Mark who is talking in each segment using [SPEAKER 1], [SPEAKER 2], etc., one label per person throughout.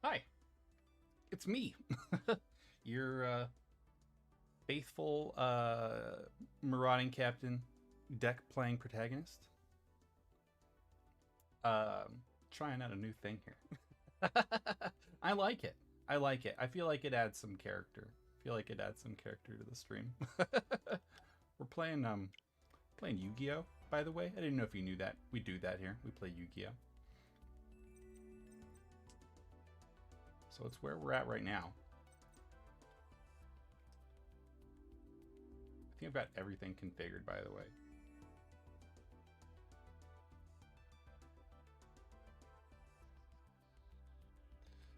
[SPEAKER 1] Hi, it's me, your faithful marauding captain, deck playing protagonist. Trying out a new thing here. I like it. I like it. I feel like it adds some character. I feel like it adds some character to the stream. We're playing Yu-Gi-Oh! By the way, I didn't know if you knew that. We do that here. We play Yu-Gi-Oh! So it's where we're at right now. I think I've got everything configured, by the way.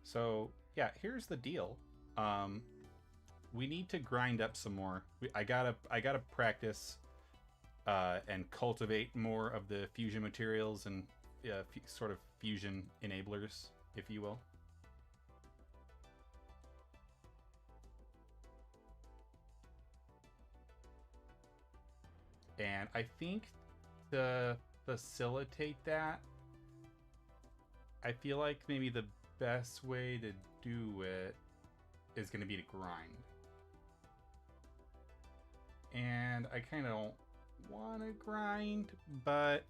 [SPEAKER 1] So yeah, here's the deal. We need to grind up some more. I gotta practice and cultivate more of the fusion materials and sort of fusion enablers, if you will. And I think to facilitate that, I feel like maybe the best way to do it is going to be to grind. And I kind of don't want to grind, but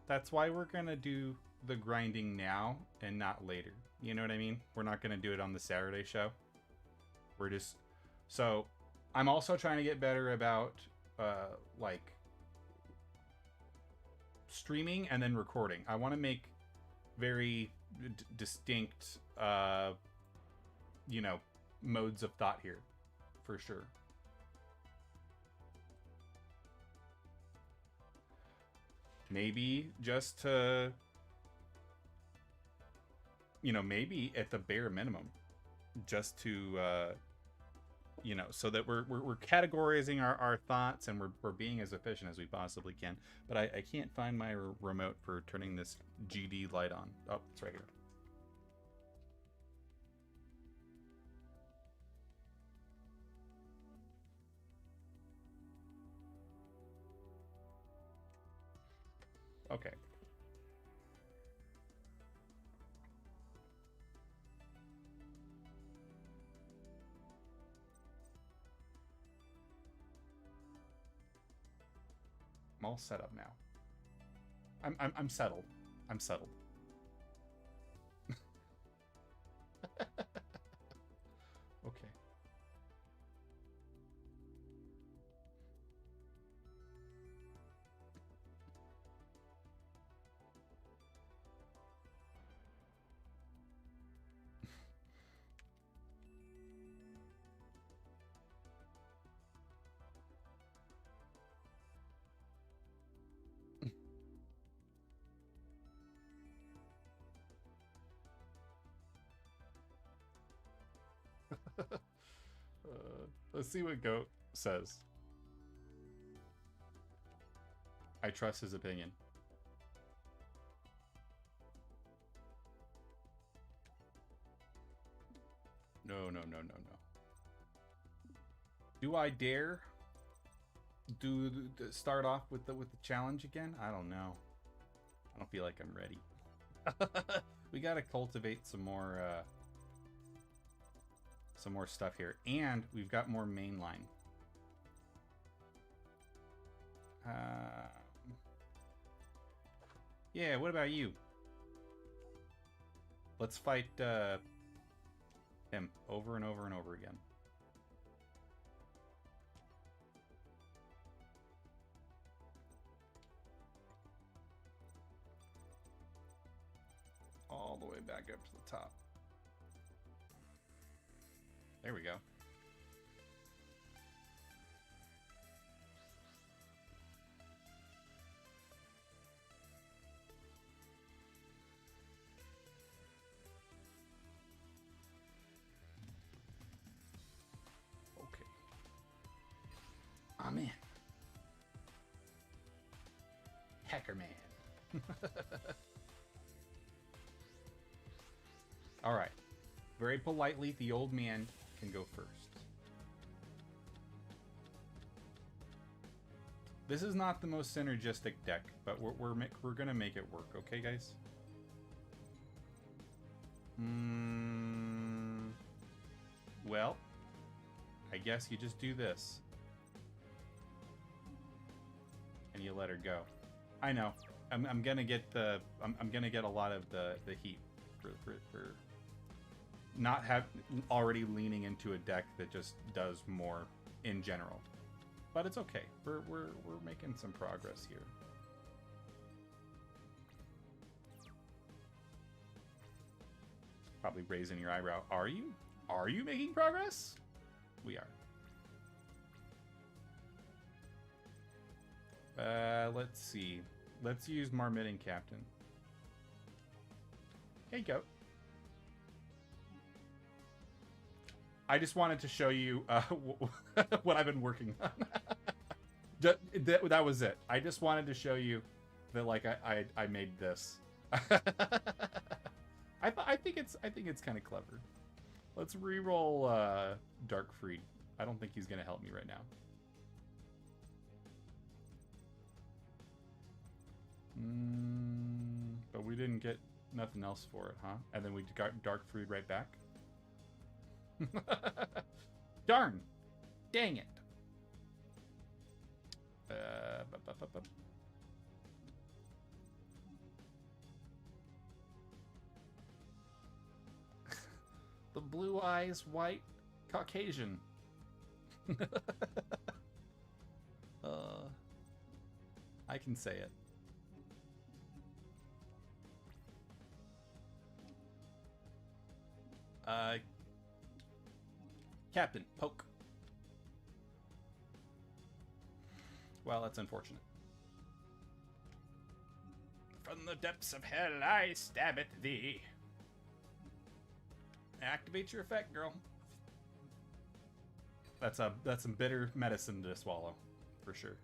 [SPEAKER 1] that's why we're going to do the grinding now and not later. You know what I mean? We're not going to do it on the Saturday show. We're just... So, I'm also trying to get better about, like, streaming and then recording. I want to make very distinct, you know, modes of thought here, for sure. Maybe just to, you know, maybe at the bare minimum, just to, you know, so that we're categorizing our thoughts and we're being as efficient as we possibly can. But I can't find my remote for turning this GD light on. Oh, it's right here. Okay. I'm all set up now. I'm settled. I'm settled. Okay. Let's see what Goat says. I trust his opinion. No, no, no, no, no. Do I dare start off with the challenge again? I don't know. I don't feel like I'm ready. We gotta cultivate some more stuff here, and we've got more mainline. Yeah, what about you? Let's fight him over and over and over again. All the way back up to the top. There we go. Okay. I'm in. Hacker man. All right. Very politely, the old man can go first. This is not the most synergistic deck, but we're gonna make it work, okay, guys? guess you just do this. And you let her go. I know. I'm gonna get the I'm gonna get a lot of the heat for not already leaning into a deck that just does more in general. But it's okay. We're making some progress here. Probably raising your eyebrow. Are you? Are you making progress? We are. Let's see. Let's use Marmitting Captain. Hey, go. I just wanted to show you what I've been working on. That was it. I just wanted to show you that, like, I made this. I think it's kind of clever. Let's re-roll Darkfried. I don't think he's gonna help me right now. But we didn't get nothing else for it, huh? And then we got Darkfried right back. Darn! Dang it! The blue eyes, white, Caucasian. I can say it. Captain, poke. Well, that's unfortunate. From the depths of hell, I stab at thee. Activate your effect, girl. That's some bitter medicine to swallow, for sure.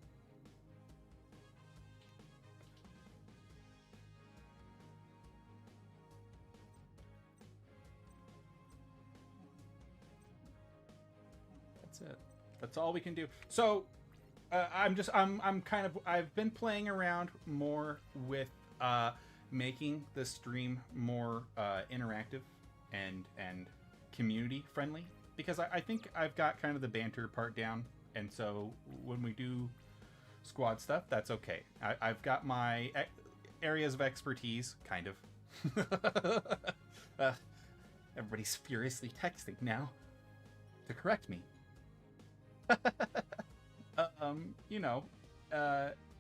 [SPEAKER 1] That's it. That's all we can do. So, I've been playing around more with making the stream more interactive and community friendly, because I think I've got kind of the banter part down, and so when we do squad stuff, that's okay. I've got my areas of expertise, kind of. Everybody's furiously texting now to correct me. You know,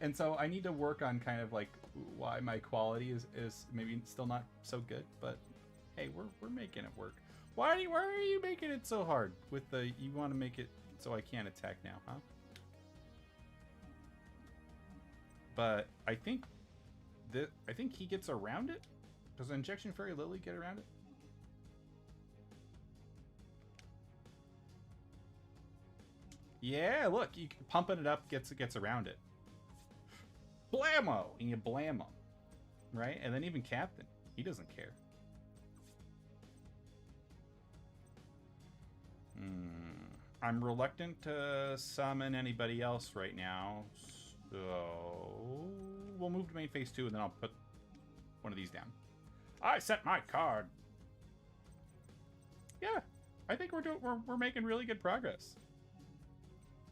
[SPEAKER 1] and so I need to work on kind of like why my quality is maybe still not so good, but hey, we're making it work. Why are you making it so hard with the, you want to make it so I can't attack now, huh? But I think he gets around it. Does Injection Fairy Lily get around it? Yeah, look, you pumping it up gets around it. Blammo! And you blam him. Right? And then even Captain, he doesn't care. I'm reluctant to summon anybody else right now, so we'll move to main phase 2, and then I'll put one of these down. I sent my card. Yeah, I think we're making really good progress.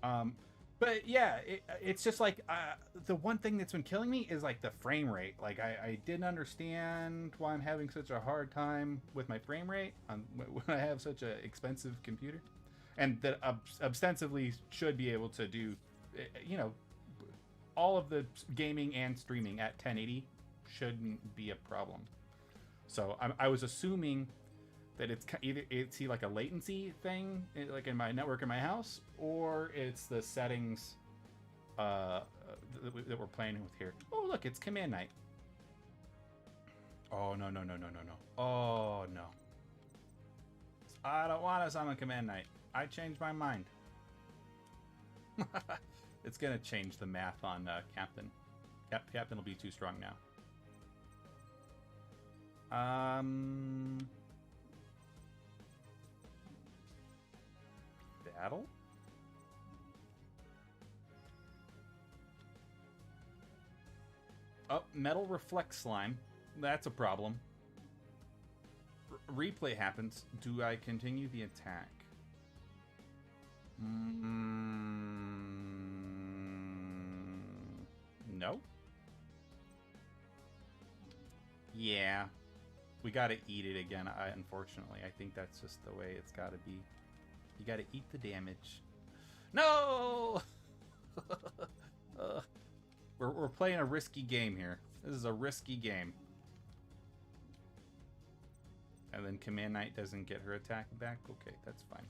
[SPEAKER 1] But yeah, it's just like the one thing that's been killing me is like the frame rate. Like I didn't understand why I'm having such a hard time with my frame rate when I have such an expensive computer, and that ostensibly should be able to do, you know, all of the gaming and streaming at 1080 shouldn't be a problem. So I was assuming that it's like a latency thing, like in my network in my house, or it's the settings that we're playing with here. Oh, look, it's Command Night. Oh, no. Oh, no. I don't want to summon Command Night. I changed my mind. It's going to change the math on Captain. Captain will be too strong now. Battle? Oh, Metal Reflect Slime. That's a problem. Replay happens. Do I continue the attack? No. Yeah. We gotta eat it again, unfortunately. I think that's just the way it's gotta be. You gotta eat the damage. No! We're playing a risky game here. This is a risky game. And then Command Knight doesn't get her attack back? Okay, that's fine.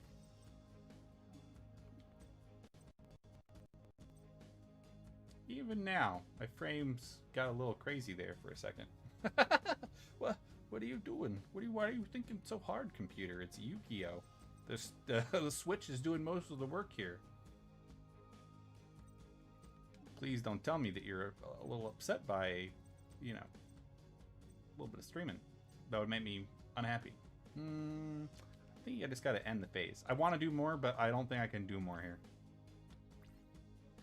[SPEAKER 1] Even now, my frames got a little crazy there for a second. What are you doing? Why are you thinking so hard, computer? It's Yu-Gi-Oh! The Switch is doing most of the work here. Please don't tell me that you're a little upset by, you know, a little bit of streaming. That would make me unhappy. I think I just gotta end the phase. I want to do more, but I don't think I can do more here.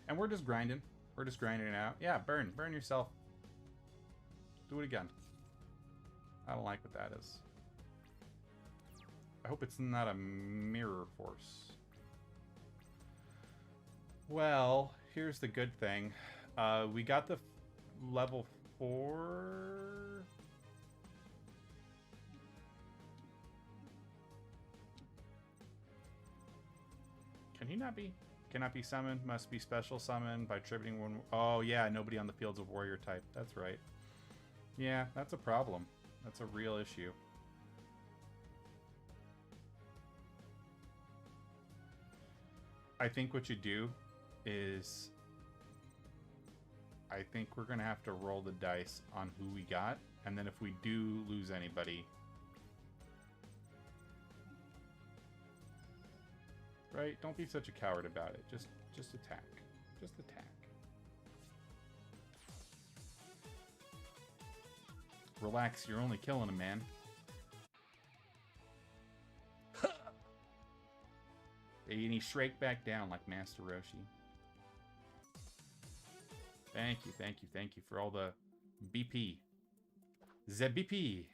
[SPEAKER 1] And we're just grinding. We're just grinding it out. Yeah, burn yourself. Do it again. I don't like what that is. I hope it's not a mirror force. Well, here's the good thing. We got the level 4. Can he not be? Cannot be summoned. Must be special summoned by tributing one. Oh yeah, nobody on the fields of warrior type. That's right. Yeah, that's a problem. That's a real issue. I think what you do is, I think we're gonna have to roll the dice on who we got, and then if we do lose anybody, right? Don't be such a coward about it. Just attack. Just attack. Relax, you're only killing a man. And he shrank back down like Master Roshi. Thank you for all the BP. The BP.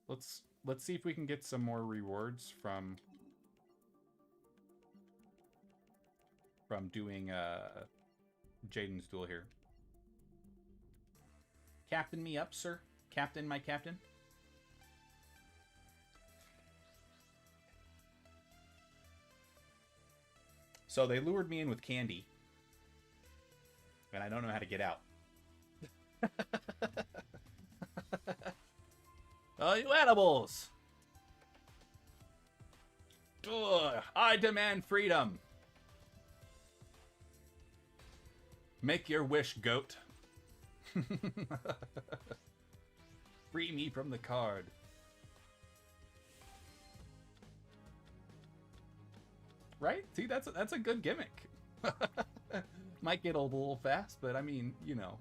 [SPEAKER 1] Let's see if we can get some more rewards from doing Jaden's duel here. Captain me up, sir. Captain, my captain. So they lured me in with candy, and I don't know how to get out. Oh, you animals! Ugh, I demand freedom. Make your wish, goat. Free me from the card. Right? See, that's a good gimmick. Might get old a little fast, but I mean, you know.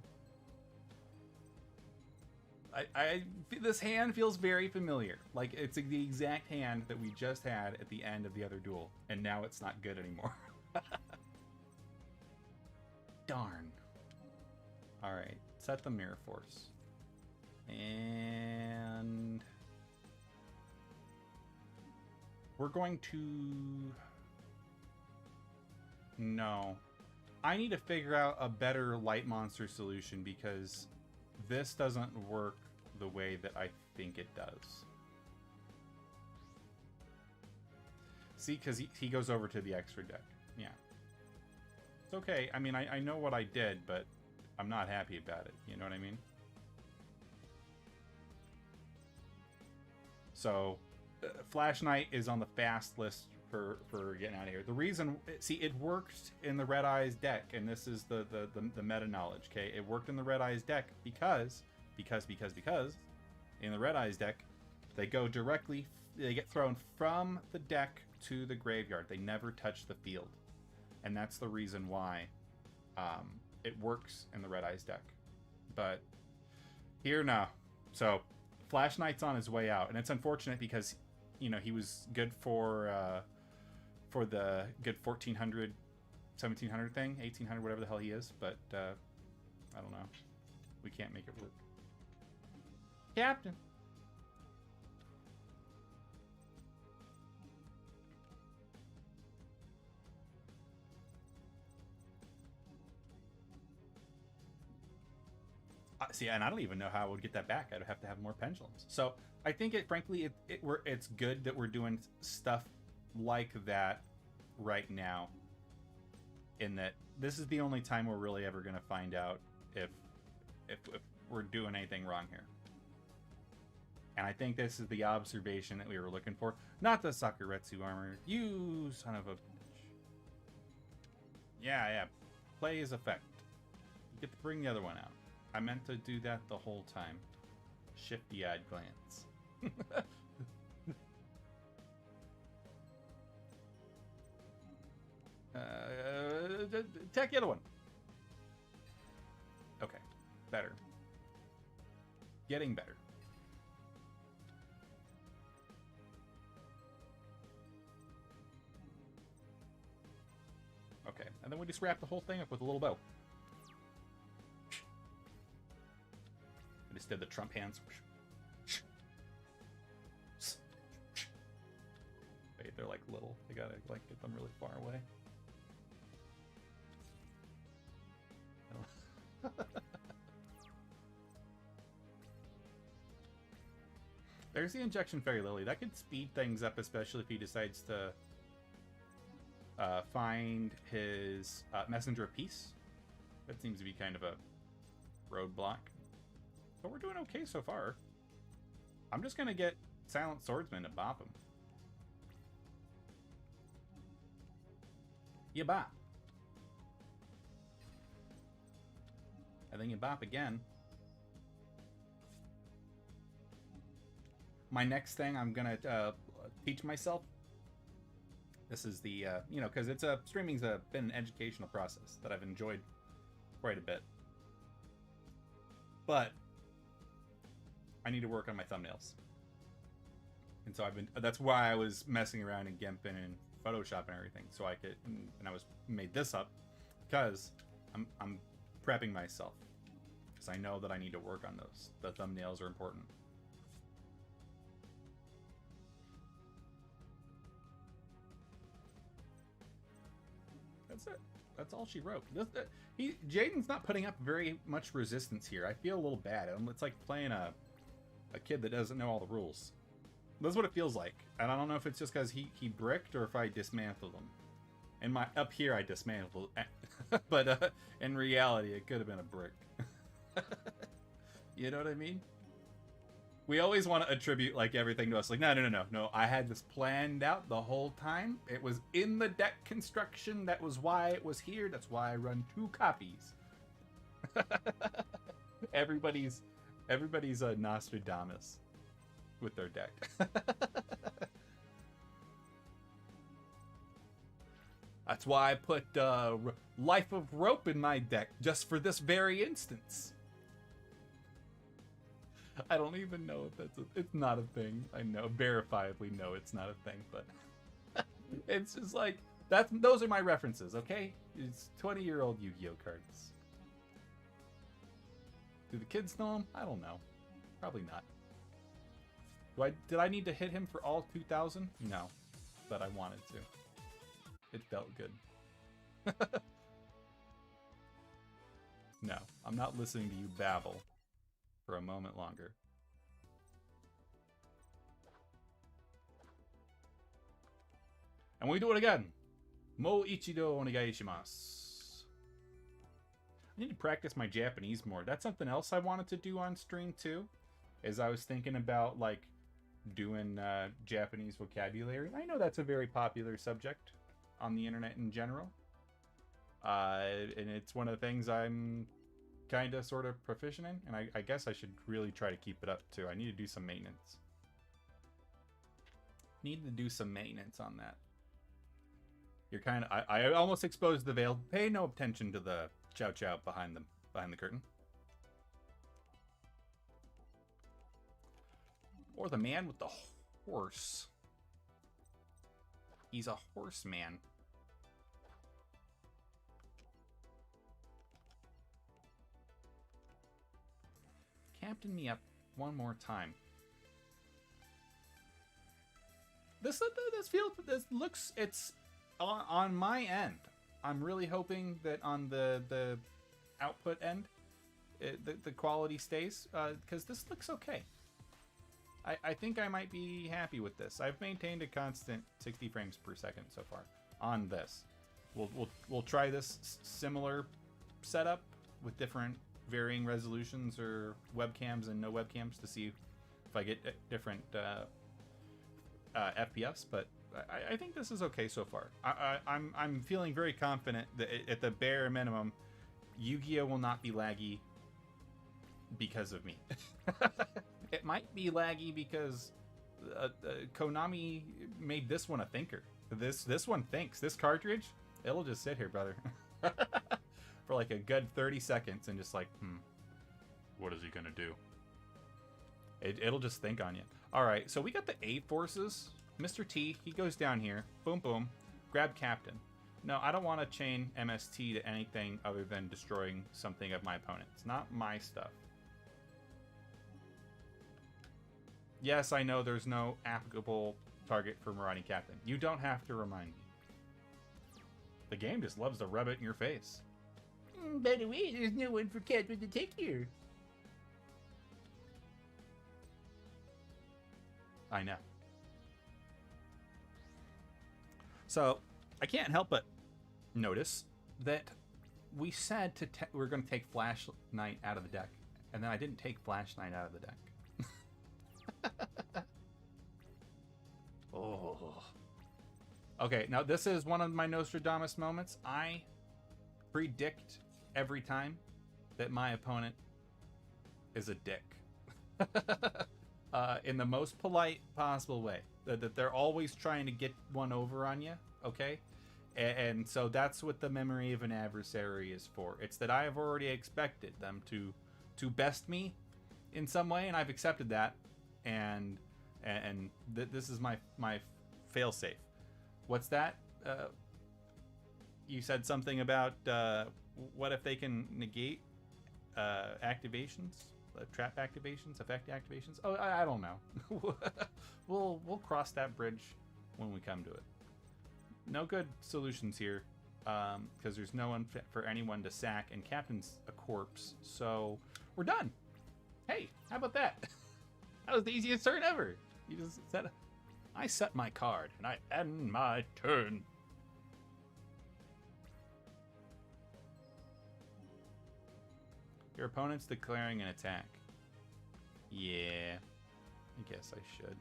[SPEAKER 1] This hand feels very familiar. Like, it's the exact hand that we just had at the end of the other duel, and now it's not good anymore. Darn. Alright, set the mirror force. And we're going to... No. I need to figure out a better light monster solution because this doesn't work the way that I think it does. See, because he goes over to the extra deck. Yeah. It's okay. I mean, I know what I did, but I'm not happy about it. You know what I mean? So, Flash Knight is on the fast list for getting out of here. The reason, see, it worked in the Red Eyes deck, and this is the meta knowledge, okay? It worked in the Red Eyes deck because in the Red Eyes deck, they go directly, they get thrown from the deck to the graveyard. They never touch the field. And that's the reason why it works in the Red Eyes deck. But here, no. So, Flash Knight's on his way out, and it's unfortunate because, you know, he was good for the good 1400, 1700 thing, 1800, whatever the hell he is, but I don't know. We can't make it work. Captain. See, and I don't even know how I would get that back. I'd have to have more pendulums. So I think frankly, it's good that we're doing stuff like that right now. In that this is the only time we're really ever going to find out if we're doing anything wrong here. And I think this is the observation that we were looking for. Not the Sakuretsu armor. You son of a bitch. Yeah. Play his effect. You get to bring the other one out. I meant to do that the whole time. Shifty-eyed glance. Attack the other one. Okay. Better. Getting better. Okay. And then we just wrap the whole thing up with a little bow. I just did the Trump hands. Wait, they're like little. I gotta like get them really far away. There's the injection fairy lily. That could speed things up, especially if he decides to find his messenger of peace. That seems to be kind of a roadblock. But we're doing okay so far. I'm just gonna get Silent Swordsman to bop him. You bop. And then you bop again. My next thing I'm gonna teach myself. This is the you know, because streaming's been an educational process that I've enjoyed quite a bit. But I need to work on my thumbnails, and so that's why I was messing around in GIMP and in Photoshop and everything, so I could. And I made this up because I'm prepping myself, because I know that I need to work on those. The thumbnails are important. That's it. That's all she wrote. Jaden's not putting up very much resistance here. I feel a little bad. It's like playing a kid that doesn't know all the rules. That's what it feels like. And I don't know if it's just because he bricked or if I dismantled him. And up here I dismantled it. But in reality, it could have been a brick. You know what I mean? We always want to attribute like everything to us. Like, no. I had this planned out the whole time. It was in the deck construction. That was why it was here. That's why I run 2 copies. Everybody's a Nostradamus with their deck. That's why I put Life of Rope in my deck, just for this very instance. I don't even know if it's not a thing. I know, verifiably know it's not a thing, but it's just like, those are my references, okay? It's 20-year-old Yu-Gi-Oh cards. Do the kids know them? I don't know. Probably not. Did I need to hit him for all 2,000? No, but I wanted to. It felt good. No, I'm not listening to you babble for a moment longer. And we do it again. Mo ichido onegai shimasu. I need to practice my Japanese more. That's something else I wanted to do on stream too. Is I was thinking about like doing Japanese vocabulary. I know that's a very popular subject on the internet in general. And it's one of the things I'm kind of sort of proficient in, and I guess I should really try to keep it up too. I need to do some maintenance. Need to do some maintenance on that. You're kind of I almost exposed the veil. Pay no attention to the chow chow behind the curtain. Or the man with the horse. He's a horseman. Captain me up one more time. This looks, it's on my end. I'm really hoping that on the output end, the quality stays, because this looks okay. I think I might be happy with this. I've maintained a constant 60 frames per second so far on this. We'll try this similar setup with different varying resolutions or webcams and no webcams to see if I get different FPS. But I think this is okay so far. I'm feeling very confident that at the bare minimum, Yu-Gi-Oh will not be laggy because of me. It might be laggy because Konami made this one a thinker. This one thinks. This cartridge, it'll just sit here, brother, for like a good 30 seconds and just like, what is he gonna do? It'll just think on you. All right, so we got the A forces. Mr. T, he goes down here. Boom, boom. Grab Captain. No, I don't want to chain MST to anything other than destroying something of my opponent. It's not my stuff. Yes, I know there's no applicable target for Marauding Captain. You don't have to remind me. The game just loves to rub it in your face.
[SPEAKER 2] By the way, there's no one for Captain to take here.
[SPEAKER 1] I know. So, I can't help but notice that we said we're going to take Flash Knight out of the deck, and then I didn't take Flash Knight out of the deck. Oh. Okay, now this is one of my Nostradamus moments. I predict every time that my opponent is a dick. In the most polite possible way. That they're always trying to get one over on you, okay? And so that's what the memory of an adversary is for. It's that I have already expected them to best me in some way, and I've accepted that. And this is my failsafe. What's that? You said something about what if they can negate activations, trap activations, effect activations? Oh, I don't know. we'll cross that bridge when we come to it. No good solutions here, because there's no one for anyone to sack, and Captain's a corpse, so we're done. Hey, how about that? That was the easiest turn ever. You just said, I set my card, and I end my turn. Your opponent's declaring an attack. Yeah, I guess I should.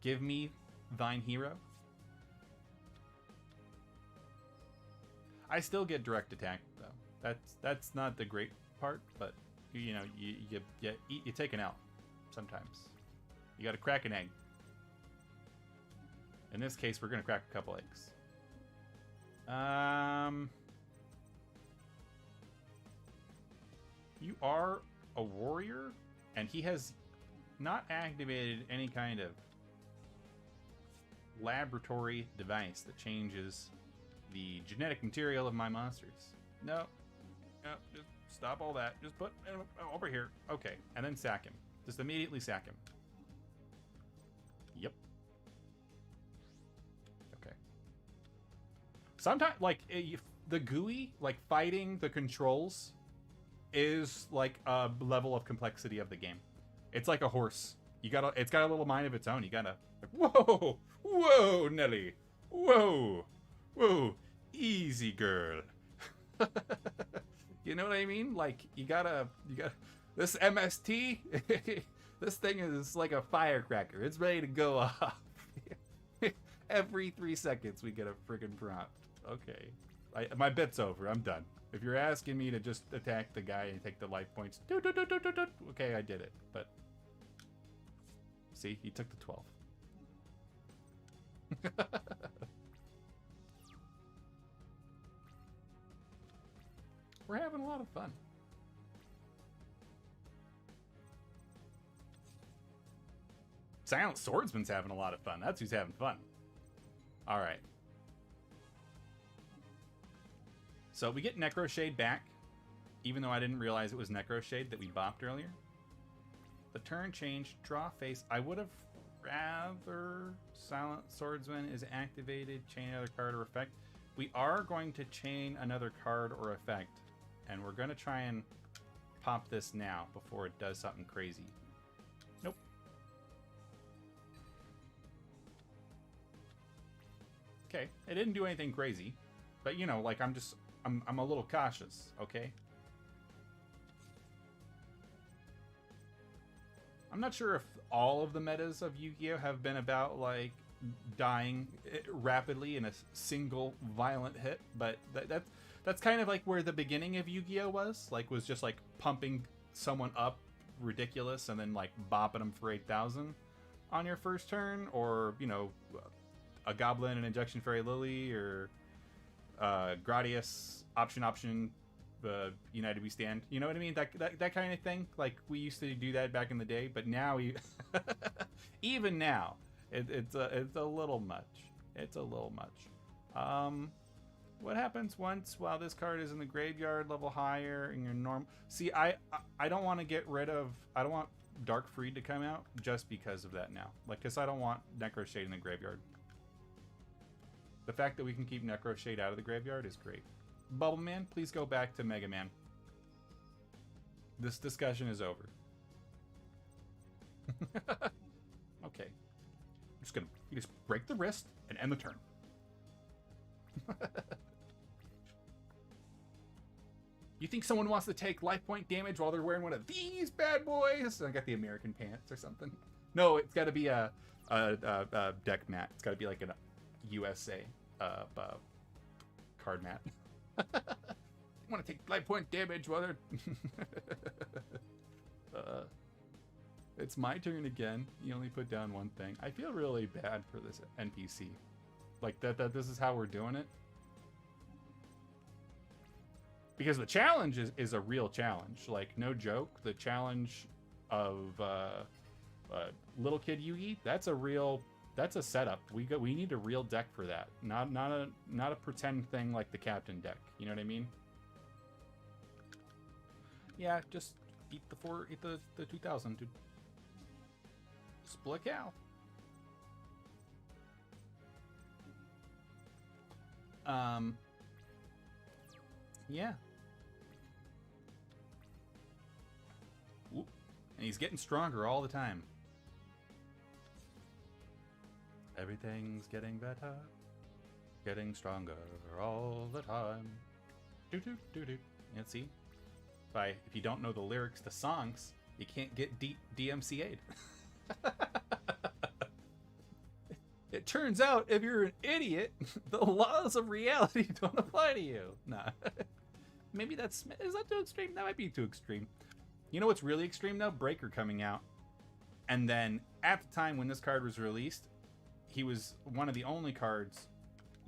[SPEAKER 1] Give me thine hero. I still get direct attack though. That's not the great part, but you know, you take an L sometimes. You got to crack an egg. In this case, we're gonna crack a couple eggs. You are a warrior, and he has not activated any kind of laboratory device that changes the genetic material of my monsters. No, just stop all that. Just put over here. Okay, and then sack him. Just immediately sack him. Yep. Okay. Sometimes, like, the GUI, like, fighting the controls is like a level of complexity of the game. It's like a horse. It's got a little mind of its own. You gotta, like, whoa, Nelly. Whoa, easy girl. You know what I mean? Like, you gotta, this MST, this thing is like a firecracker. It's ready to go off. Every 3 seconds we get a friggin' prompt. Okay. My bit's over. I'm done. If you're asking me to just attack the guy and take the life points, okay, I did it. But see, he took the 12. We're having a lot of fun. Silent Swordsman's having a lot of fun. That's who's having fun. All right. So we get Necroshade back, even though I didn't realize it was Necroshade that we bopped earlier. The turn change, draw face. I would have rather Silent Swordsman is activated, chain another card or effect. We are going to chain another card or effect And we're going to try and pop this now before it does something crazy. Nope. Okay, it didn't do anything crazy. But, you know, like, I'm a little cautious, okay? I'm not sure if all of the metas of Yu-Gi-Oh! Have been about, like, dying rapidly in a single violent hit, but that's kind of like where the beginning of Yu-Gi-Oh! Was just, like, pumping someone up ridiculous and then, like, bopping them for 8,000 on your first turn, or, you know, a Goblin and Injection Fairy Lily, or Gradius, option, United We Stand. You know what I mean? That kind of thing. Like, we used to do that back in the day, but now even now, it's a little much. It's a little much. What happens while this card is in the graveyard, level higher, and your normal? See, I don't want to get rid of. I don't want Dark Freed to come out just because of that now. Like, because I don't want Necro Shade in the graveyard. The fact that we can keep Necro Shade out of the graveyard is great. Bubble Man, please go back to Mega Man. This discussion is over. Okay. I'm just break the wrist and end the turn. You think someone wants to take life point damage while they're wearing one of these bad boys? I got the American pants or something. No, it's got to be a deck mat. It's got to be like a USA card mat. You want to take life point damage while they're... It's my turn again. You only put down one thing. I feel really bad for this NPC. Like, that this is how we're doing it. Because the challenge is a real challenge. Like, no joke. The challenge of Little Kid Yugi, that's a setup. We need a real deck for that. Not a pretend thing like the Captain deck. You know what I mean? Yeah, just eat the 2000, dude. Split cow. Yeah. Ooh. And he's getting stronger all the time. Everything's getting better, getting stronger all the time. Do do do do. And see, if you don't know the lyrics to songs, you can't get DMCA'd. It turns out, if you're an idiot, the laws of reality don't apply to you. Nah. Maybe is that too extreme? That might be too extreme. You know what's really extreme though? Breaker coming out. And then at the time when this card was released, he was one of the only cards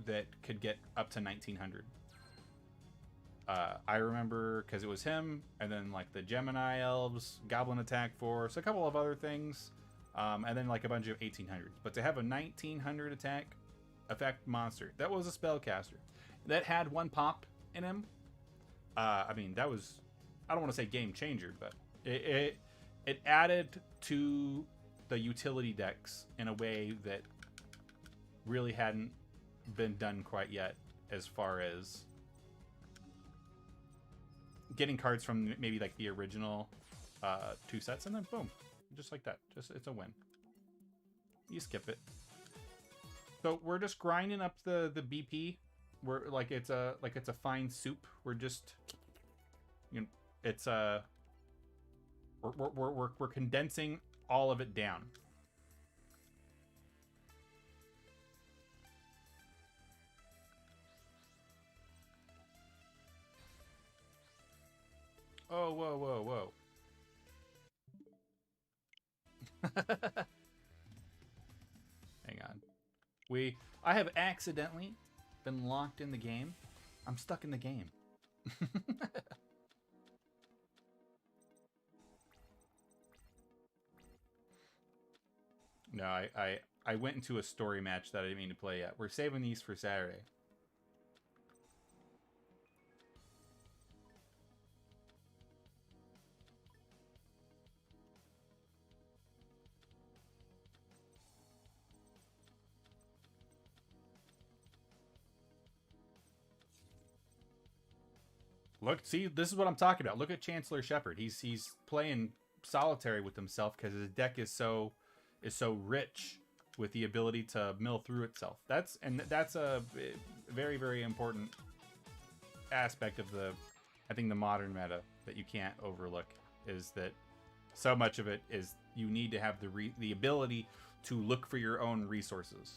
[SPEAKER 1] that could get up to 1900. I remember because it was him, and then like the Gemini Elves, Goblin Attack Force, a couple of other things. And then like a bunch of 1800s. But to have a 1900 attack effect monster, that was a spellcaster that had one pop in him. I mean, that was, I don't want to say game changer, but it added to the utility decks in a way that really hadn't been done quite yet, as far as getting cards from maybe like the original 2 sets, and then boom. Just like that. It's a win. You skip it. So we're just grinding up the BP. We're like it's a fine soup. We're just, you know, it's we're condensing all of it down. Oh, whoa, whoa, whoa. Hang on. I have accidentally been locked in the game. I'm stuck in the game. No, I went into a story match that I didn't mean to play yet. We're saving these for Saturday. Look, see, this is what I'm talking about. Look at Chancellor Shepard. He's playing solitary with himself because his deck is so rich with the ability to mill through itself. That's a very, very important aspect of the, I think, the modern meta that you can't overlook, is that so much of it is you need to have the ability to look for your own resources.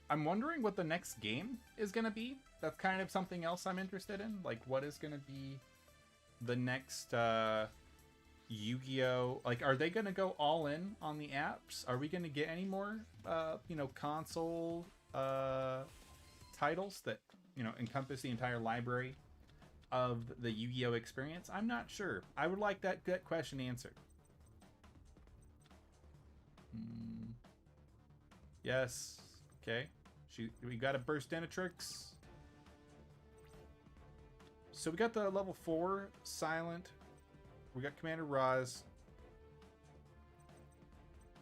[SPEAKER 1] I'm wondering what the next game is going to be. That's kind of something else I'm interested in. Like, what is going to be the next Yu-Gi-Oh? Like, are they going to go all in on the apps? Are we going to get any more, console titles that, encompass the entire library of the Yu-Gi-Oh experience? I'm not sure. I would like that question answered. Yes. Okay. We got a Burstinatrix. So we got the level 4 Silent. We got Commander Roz.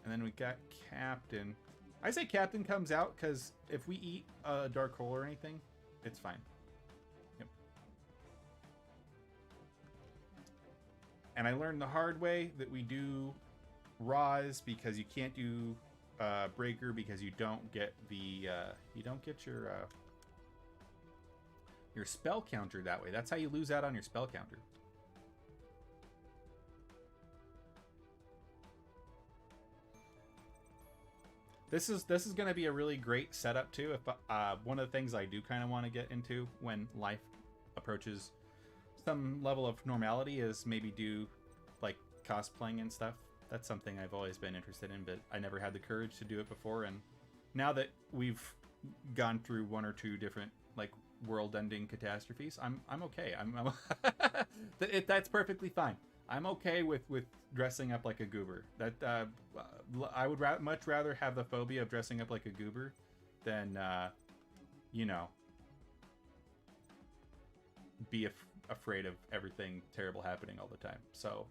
[SPEAKER 1] And then we got Captain. I say Captain comes out because if we eat a Dark Hole or anything, it's fine. Yep. And I learned the hard way that we do Roz because you can't do Breaker because you don't get the your spell counter that way. That's how you lose out on your spell counter. This is going to be a really great setup too. If one of the things I do kind of want to get into when life approaches some level of normality is maybe do like cosplaying and stuff. That's something I've always been interested in, but I never had the courage to do it before. And now that we've gone through one or two different like world-ending catastrophes, I'm okay. That's perfectly fine. I'm okay with dressing up like a goober. That I would much rather have the phobia of dressing up like a goober than be afraid of everything terrible happening all the time. So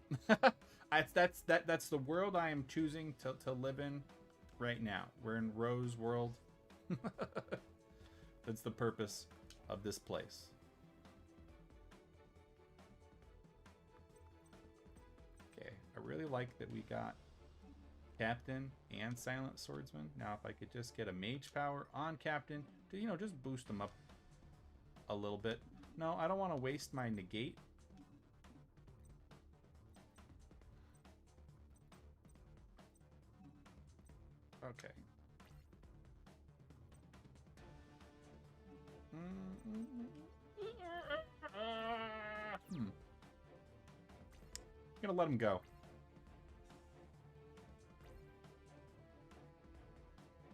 [SPEAKER 1] that's the world I am choosing to live in right now. We're in Rose World. That's the purpose of this place. Okay, I really like that we got Captain and Silent Swordsman. Now if I could just get a Mage Power on Captain to, just boost them up a little bit. No, I don't want to waste my negate. Okay. I'm gonna let him go.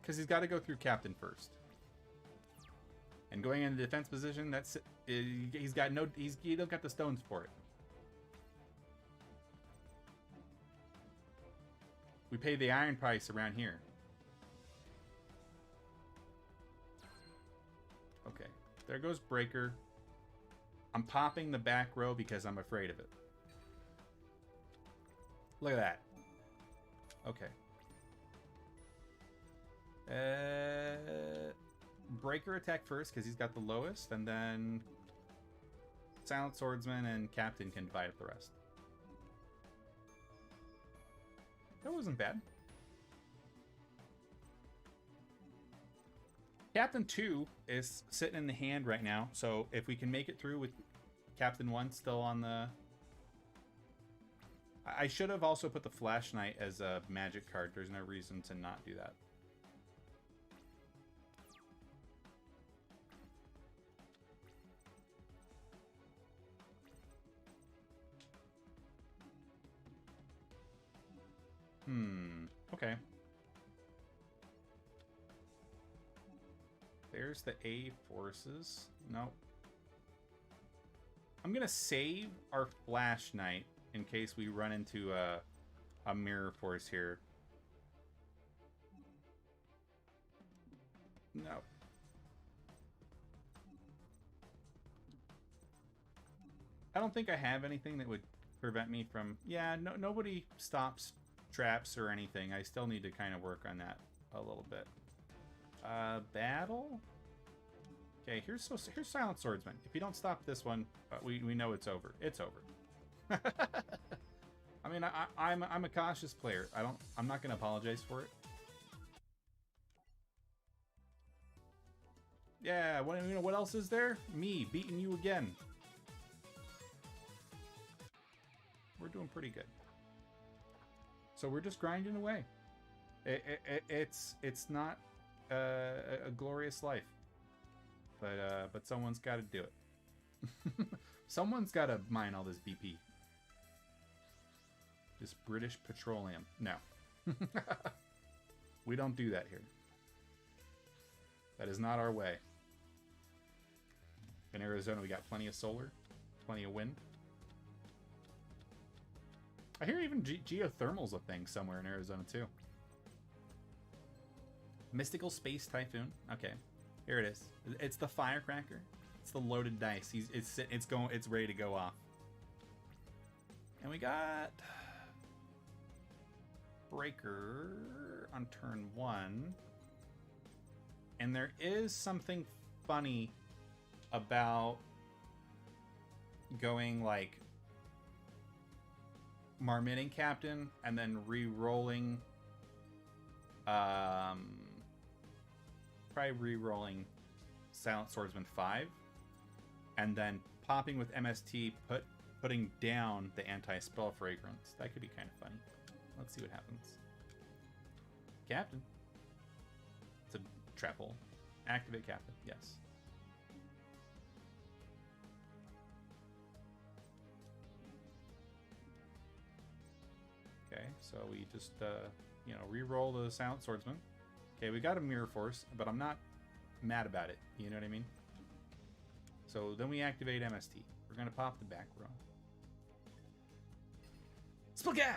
[SPEAKER 1] Because he's got to go through Captain first. And going into defense position, he's he don't got the stones for it. We pay the iron price around here. Okay, there goes Breaker. I'm popping the back row because I'm afraid of it. Look at that. Okay. Breaker attack first because he's got the lowest, and then Silent Swordsman and Captain can divide up the rest. That wasn't bad. Captain 2 is sitting in the hand right now, so if we can make it through with Captain 1 still on the... I should have also put the Flash Knight as a magic card. There's no reason to not do that. Okay. There's the A forces. Nope. I'm gonna save our Flash Knight in case we run into a mirror force here. No. I don't think I have anything that would prevent me from... Yeah, nobody stops traps or anything. I still need to kind of work on that a little bit. Battle? Okay, here's Silent Swordsman. If you don't stop this one, we know it's over. It's over. I mean, I'm a cautious player. I'm not gonna apologize for it. Yeah, what else is there? Me beating you again. We're doing pretty good. So we're just grinding away. It's not a glorious life, but someone's got to do it. Someone's got to mine all this BP. This British Petroleum. No. We don't do that here. That is not our way. In Arizona, we got plenty of solar, plenty of wind. I hear even geothermal's a thing somewhere in Arizona, too. Mystical Space Typhoon. Okay, here it is. It's the firecracker. It's the loaded dice. It's ready to go off. And we got Breaker on turn 1. And there is something funny about going like Marmitting Captain and then re-rolling probably re-rolling Silent Swordsman 5 and then popping with MST, putting down the anti-spell fragrance. That could be kind of funny. Let's see what happens. Captain. It's a trap hole. Activate Captain. Yes. Okay, so we just, re-roll the Silent Swordsman. Okay, we got a Mirror Force, but I'm not mad about it. You know what I mean? So then we activate MST. We're going to pop the back row. Spagao!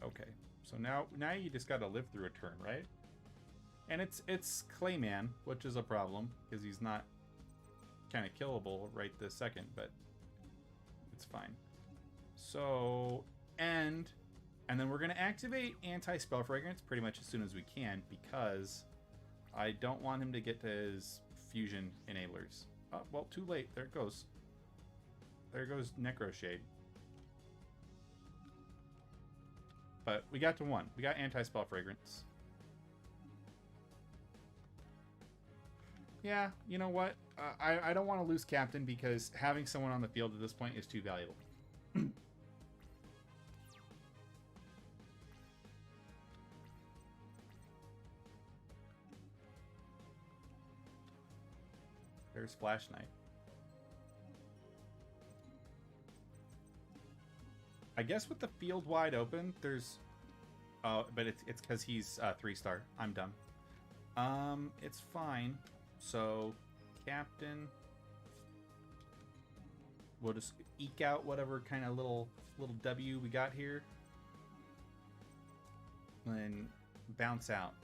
[SPEAKER 1] Okay, so now you just got to live through a turn, right? And it's Clayman, which is a problem because he's not kind of killable right this second, but it's fine. So and then we're gonna activate anti-spell fragrance pretty much as soon as we can because I don't want him to get to his fusion enablers. Oh well, too late. There it goes. There goes Necro Shade. But we got to 1. We got anti-spell fragrance. Yeah, you know what? I don't want to lose Captain because having someone on the field at this point is too valuable. There's Flash Knight. I guess with the field wide open, there's... but it's because he's 3-star. I'm dumb. It's fine. So, Captain... We'll just eke out whatever kind of little W we got here. And bounce out.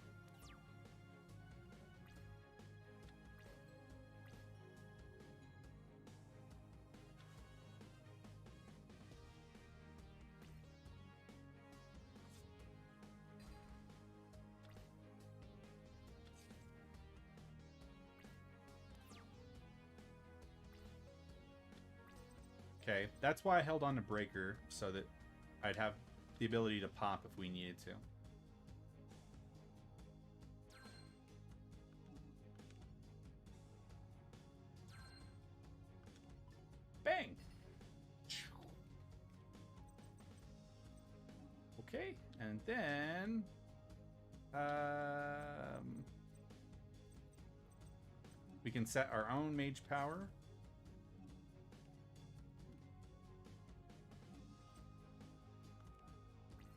[SPEAKER 1] Okay, that's why I held on to Breaker, so that I'd have the ability to pop if we needed to. Bang! Okay, and then... we can set our own mage power.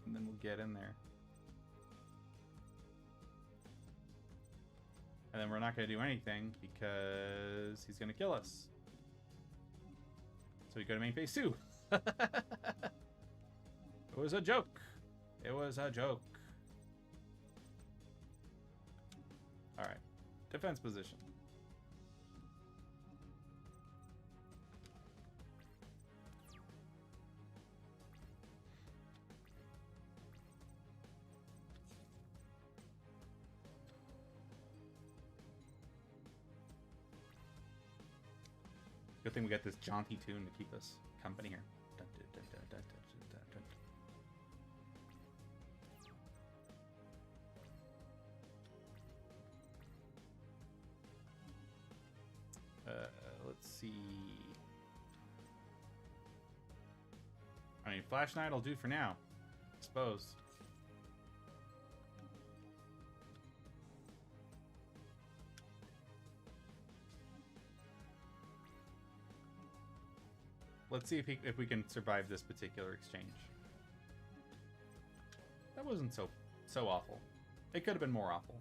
[SPEAKER 1] And then we'll get in there. And then we're not going to do anything because he's going to kill us. So we go to main phase 2. It was a joke. It was a joke. Alright. Defense position. Good thing we got this jaunty tune to keep us company here. Dun, dun, dun, dun, dun, dun, dun, dun. Let's see. I mean, Flash Knight will do for now, I suppose. Let's see if we can survive this particular exchange. That wasn't so awful. It could have been more awful.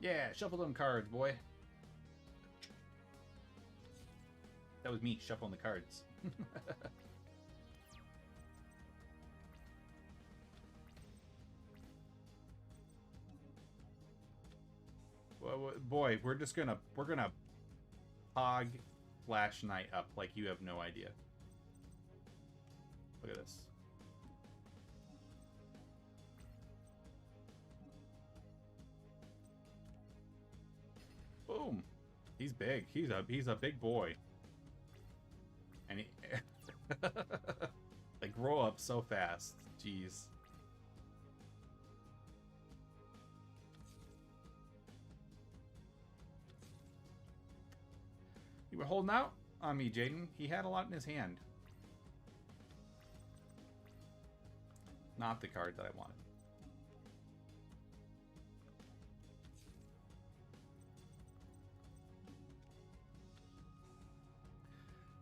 [SPEAKER 1] Yeah, shuffle them cards, boy. That was me shuffling the cards. Boy, we're gonna hog Flash Knight up like you have no idea. Look at this. Boom. He's big. He's a big boy. And he like grow up so fast. Jeez. You were holding out on me, Jaden. He had a lot in his hand. Not the card that I wanted.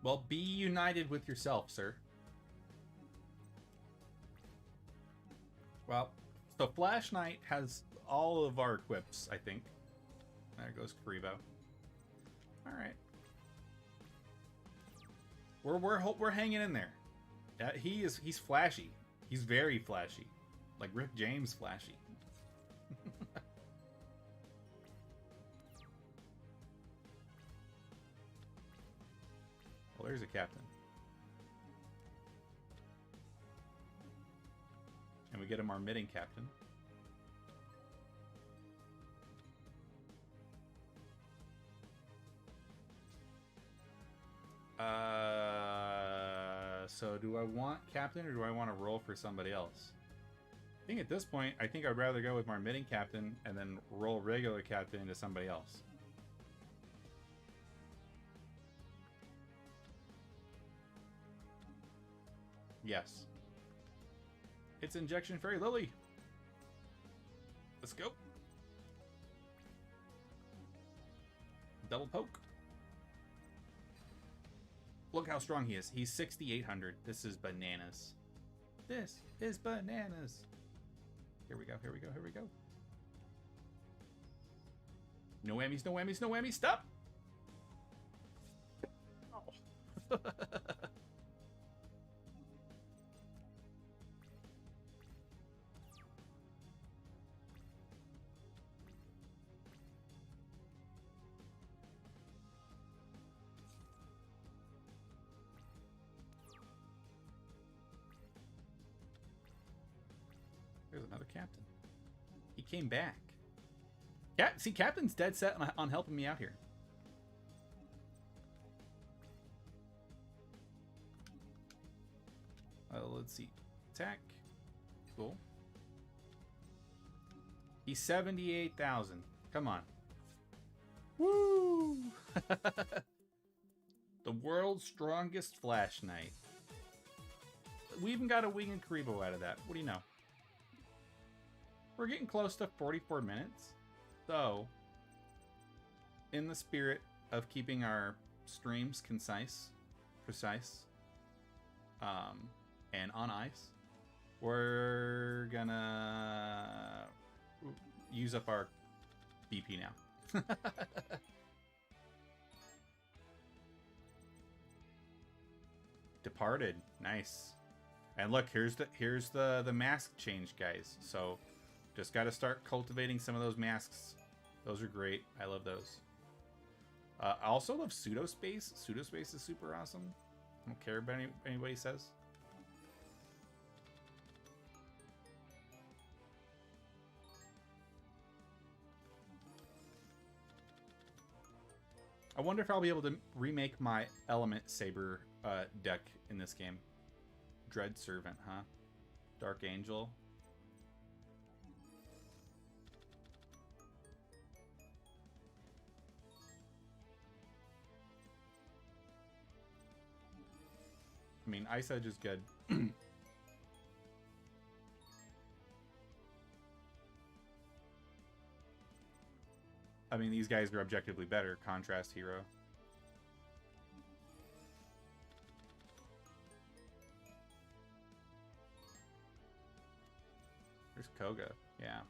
[SPEAKER 1] Well, be united with yourself, sir. Well, so Flash Knight has all of our equips, I think. There goes Karibo. All right. We're hanging in there. He's flashy. He's very flashy, like Rick James flashy. Well, there's a captain, and we get him our midding captain. So do I want captain or do I want to roll for somebody else? I think at this point, I think I'd rather go with my midding captain and then roll regular captain into somebody else. Yes. It's Injection Fairy Lily. Let's go. Double poke. Look how strong he is. He's 6,800. This is bananas. This is bananas. Here we go, here we go, here we go. No whammies, no whammies, no whammies. Stop! Oh. There's another captain. He came back. See, Captain's dead set on helping me out here. Let's see. Attack. Cool. He's 78,000. Come on. Woo! The world's strongest Flash Knight. We even got a Wing and Karibo out of that. What do you know? We're getting close to 44 minutes. So, in the spirit of keeping our streams precise, and on ice, we're gonna use up our BP now. Departed. Nice. And look, here's the mask change, guys. So just got to start cultivating some of those masks. Those are great. I love those. I also love Pseudospace. Pseudospace is super awesome. I don't care about anybody says. I wonder if I'll be able to remake my Element Saber deck in this game. Dread Servant, huh? Dark Angel. I mean, Ice Edge is good. I mean, these guys are objectively better. Contrast Hero. There's Koga. Yeah.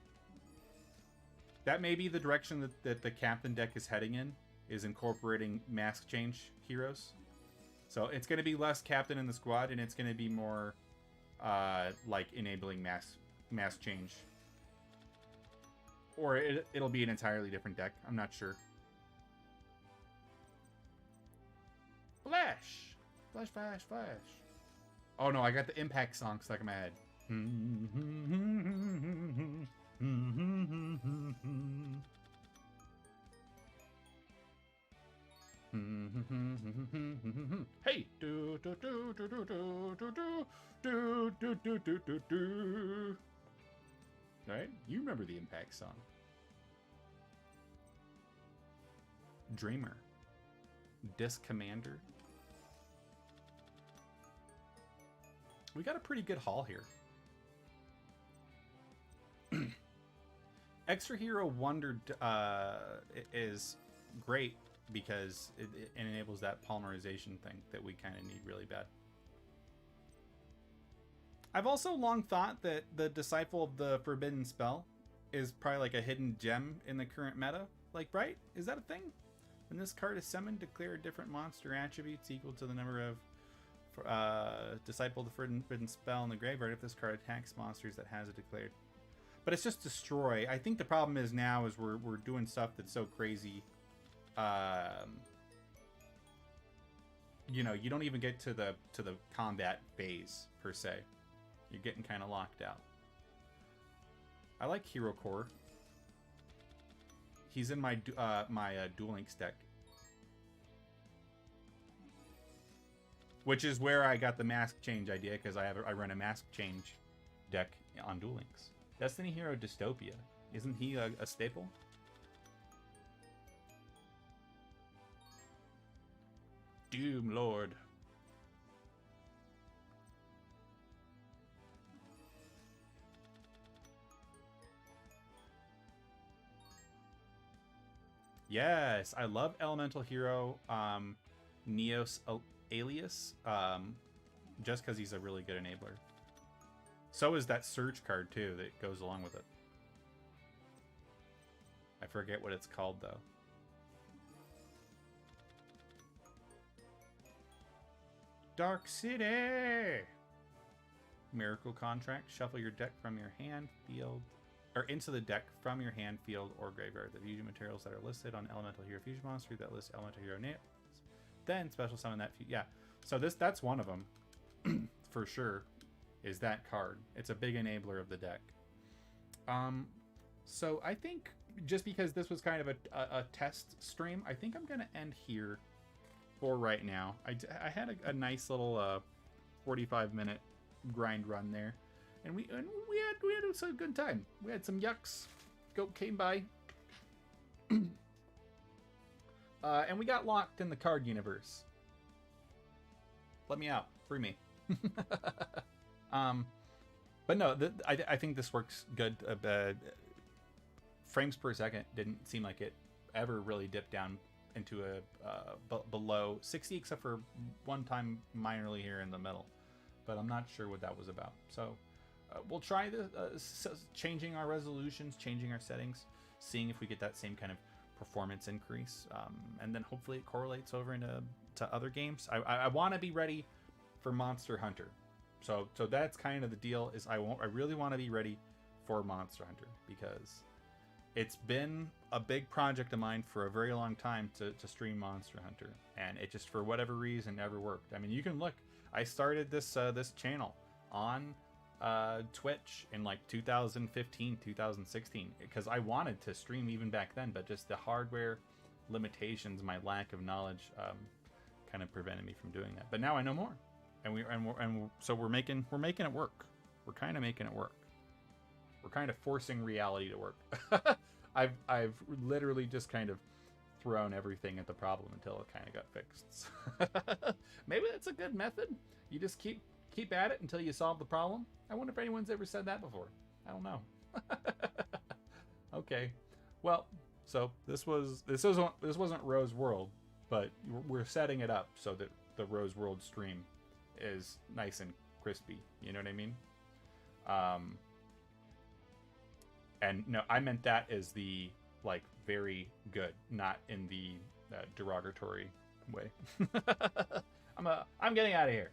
[SPEAKER 1] That may be the direction that the Captain deck is heading in, is incorporating mask change heroes. So it's going to be less Captain in the squad, and it's going to be more like enabling mask change. Or it'll be an entirely different deck. I'm not sure. Flash! Flash, flash, flash. Oh no, I got the Impact song stuck in my head. Hey! Do do do do do do do do do do do do do. Right? You remember the Impact song. Dreamer. Disc Commander. We got a pretty good haul here. Extra Hero Wonder is great because it enables that polymerization thing that we kind of need really bad. I've also long thought that the Disciple of the Forbidden Spell is probably like a hidden gem in the current meta. Like, right? Is that a thing? When this card is summoned, declare different monster attributes equal to the number of Disciple of the Forbidden Spell in the graveyard if this card attacks monsters that has it declared. But it's just destroy. I think the problem is now is we're doing stuff that's so crazy. You know, you don't even get to the combat phase per se. You're getting kind of locked out. I like Hero Core. He's in my Duel Links deck, which is where I got the mask change idea because I run a mask change deck on Duel Links. Destiny Hero Dystopia, isn't he a staple? Doom Lord. Yes, I love Elemental Hero Neos Alias, just because he's a really good enabler. So is that Surge card, too, that goes along with it. I forget what it's called, though. Dark City! Miracle Contract. Shuffle your deck from your hand, field, or into the deck from your hand, field, or graveyard. The fusion materials that are listed on Elemental Hero Fusion Monster that lists Elemental Hero names. Then special summon that. Yeah. So that's one of them, for sure, is that card. It's a big enabler of the deck. So I think just because this was kind of a test stream, I think I'm gonna end here for right now. I had a nice little 45-minute grind run there. And we had a good time. We had some yucks. Goat came by. And we got locked in the card universe. Let me out. Free me. But no, I think this works good. Frames per second didn't seem like it ever really dipped down into a below 60, except for one time minorly here in the middle. But I'm not sure what that was about. So we'll try changing our resolutions, changing our settings, seeing if we get that same kind of performance increase, and then hopefully it correlates over into other games. I want to be ready for Monster Hunter. So that's kind of the deal. Is I really want to be ready for Monster Hunter, because it's been a big project of mine for a very long time to stream Monster Hunter, and it just for whatever reason never worked. I mean, you can look. I started this channel on Twitch in like 2015, 2016, because I wanted to stream even back then, but just the hardware limitations, my lack of knowledge, kind of prevented me from doing that. But now I know more, and so we're making it work. We're kind of making it work. We're kind of forcing reality to work. I've literally just kind of thrown everything at the problem until it kind of got fixed. Maybe that's a good method. You just keep at it until you solve the problem. I wonder if anyone's ever said that before. I don't know. Okay. Well, so this wasn't Rose World, but we're setting it up so that the Rose World stream is nice and crispy. You know what I mean? And no, I meant that as the like very good, not in the derogatory way. I'm getting out of here.